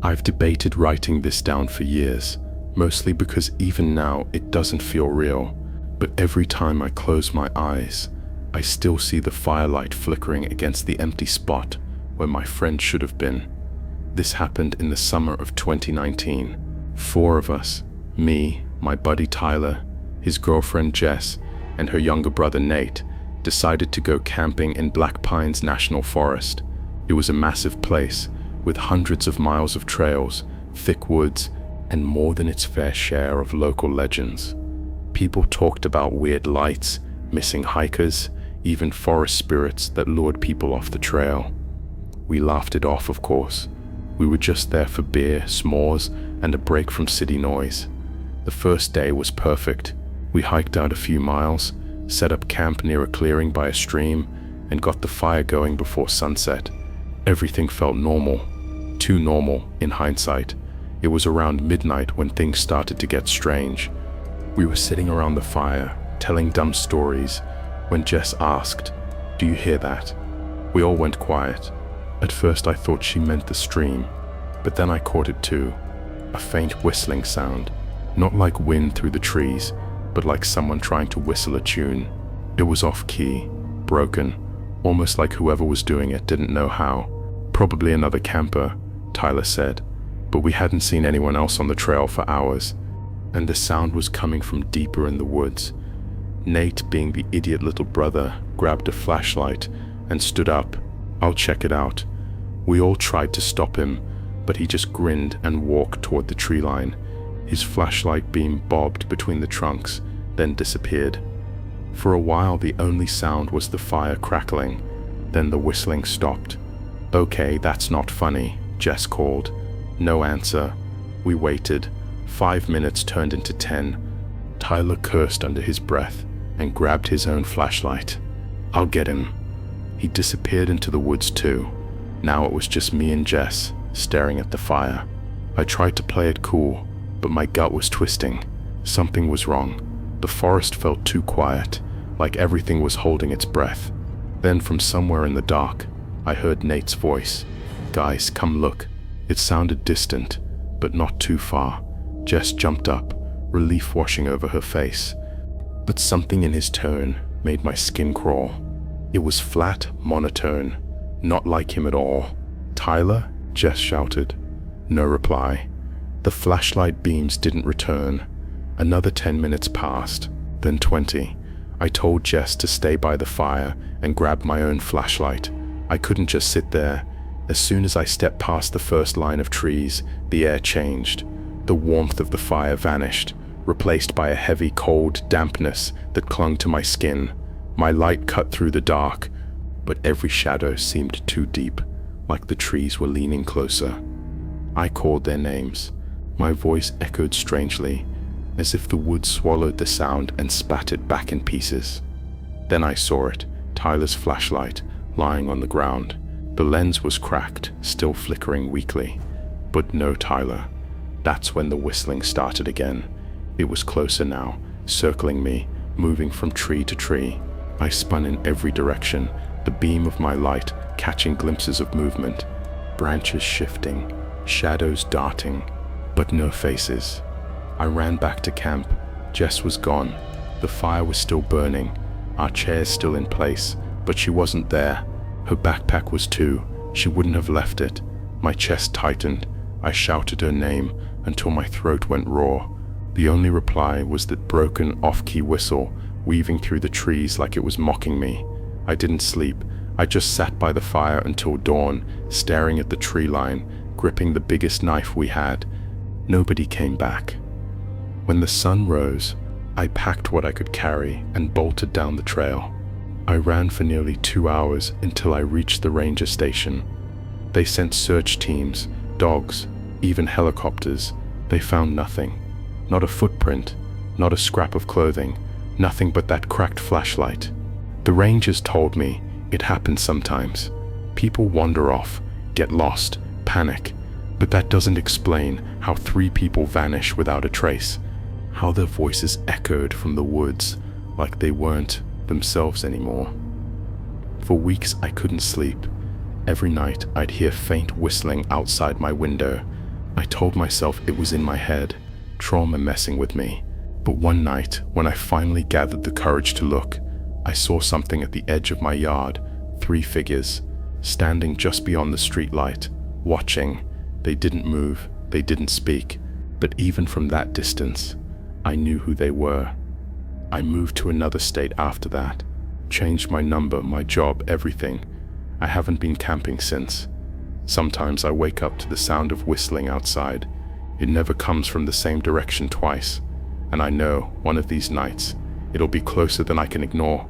I've debated writing this down for years, mostly because even now it doesn't feel real, but every time I close my eyes, I still see the firelight flickering against the empty spot where my friend should have been. This happened in the summer of 2019. 4 of us, me, my buddy Tyler, his girlfriend Jess, and her younger brother Nate, decided to go camping in Black Pines National Forest. It was a massive place with hundreds of miles of trails, thick woods, and more than its fair share of local legends. People talked about weird lights, missing hikers, even forest spirits that lured people off the trail. We laughed it off, of course. We were just there for beer, s'mores, and a break from city noise. The first day was perfect. We hiked out a few miles, set up camp near a clearing by a stream, and got the fire going before sunset. Everything felt normal. Too normal, in hindsight. It was around midnight when things started to get strange. We were sitting around the fire, telling dumb stories, when Jess asked, "Do you hear that?" We all went quiet. At first I thought she meant the stream, but then I caught it too. A faint whistling sound, not like wind through the trees, but like someone trying to whistle a tune. It was off-key, broken, almost like whoever was doing it didn't know how. Probably another camper, Tyler said, but we hadn't seen anyone else on the trail for hours, and the sound was coming from deeper in the woods. Nate, being the idiot little brother, grabbed a flashlight and stood up. "I'll check it out." We all tried to stop him, but he just grinned and walked toward the tree line. His flashlight beam bobbed between the trunks, then disappeared. For a while the only sound was the fire crackling, then the whistling stopped. "Okay, that's not funny," Jess called. No answer. We waited. 5 minutes turned into 10. Tyler cursed under his breath and grabbed his own flashlight. "I'll get him." He disappeared into the woods too. Now it was just me and Jess, staring at the fire. I tried to play it cool, but my gut was twisting. Something was wrong. The forest felt too quiet, like everything was holding its breath. Then from somewhere in the dark, I heard Nate's voice. "Guys, come look." It sounded distant, but not too far. Jess jumped up, relief washing over her face. But something in his tone made my skin crawl. It was flat, monotone, not like him at all. "Tyler?" Jess shouted. No reply. The flashlight beams didn't return. Another 10 minutes passed, then 20. I told Jess to stay by the fire and grab my own flashlight. I couldn't just sit there. As soon as I stepped past the first line of trees, the air changed. The warmth of the fire vanished, replaced by a heavy, cold dampness that clung to my skin. My light cut through the dark, but every shadow seemed too deep, like the trees were leaning closer. I called their names. My voice echoed strangely, as if the woods swallowed the sound and spat it back in pieces. Then I saw it, Tyler's flashlight, lying on the ground. The lens was cracked, still flickering weakly. But no Tyler. That's when the whistling started again. It was closer now, circling me, moving from tree to tree. I spun in every direction, the beam of my light catching glimpses of movement. Branches shifting, shadows darting, but no faces. I ran back to camp. Jess was gone. The fire was still burning, our chairs still in place, but she wasn't there. Her backpack was too. She wouldn't have left it. My chest tightened. I shouted her name until my throat went raw. The only reply was that broken off-key whistle, weaving through the trees like it was mocking me. I didn't sleep. I just sat by the fire until dawn, staring at the tree line, gripping the biggest knife we had. Nobody came back. When the sun rose, I packed what I could carry and bolted down the trail. I ran for nearly 2 hours until I reached the ranger station. They sent search teams, dogs, even helicopters. They found nothing. Not a footprint, not a scrap of clothing, nothing but that cracked flashlight. The rangers told me it happens sometimes. People wander off, get lost, panic, but that doesn't explain how 3 people vanish without a trace, how their voices echoed from the woods like they weren't themselves anymore. For weeks I couldn't sleep. Every night I'd hear faint whistling outside my window. I told myself it was in my head, trauma messing with me. But one night, when I finally gathered the courage to look, I saw something at the edge of my yard, 3 figures, standing just beyond the streetlight, watching. They didn't move, they didn't speak, but even from that distance, I knew who they were. I moved to another state after that, changed my number, my job, everything. I haven't been camping since. Sometimes I wake up to the sound of whistling outside. It never comes from the same direction twice, and I know one of these nights it'll be closer than I can ignore.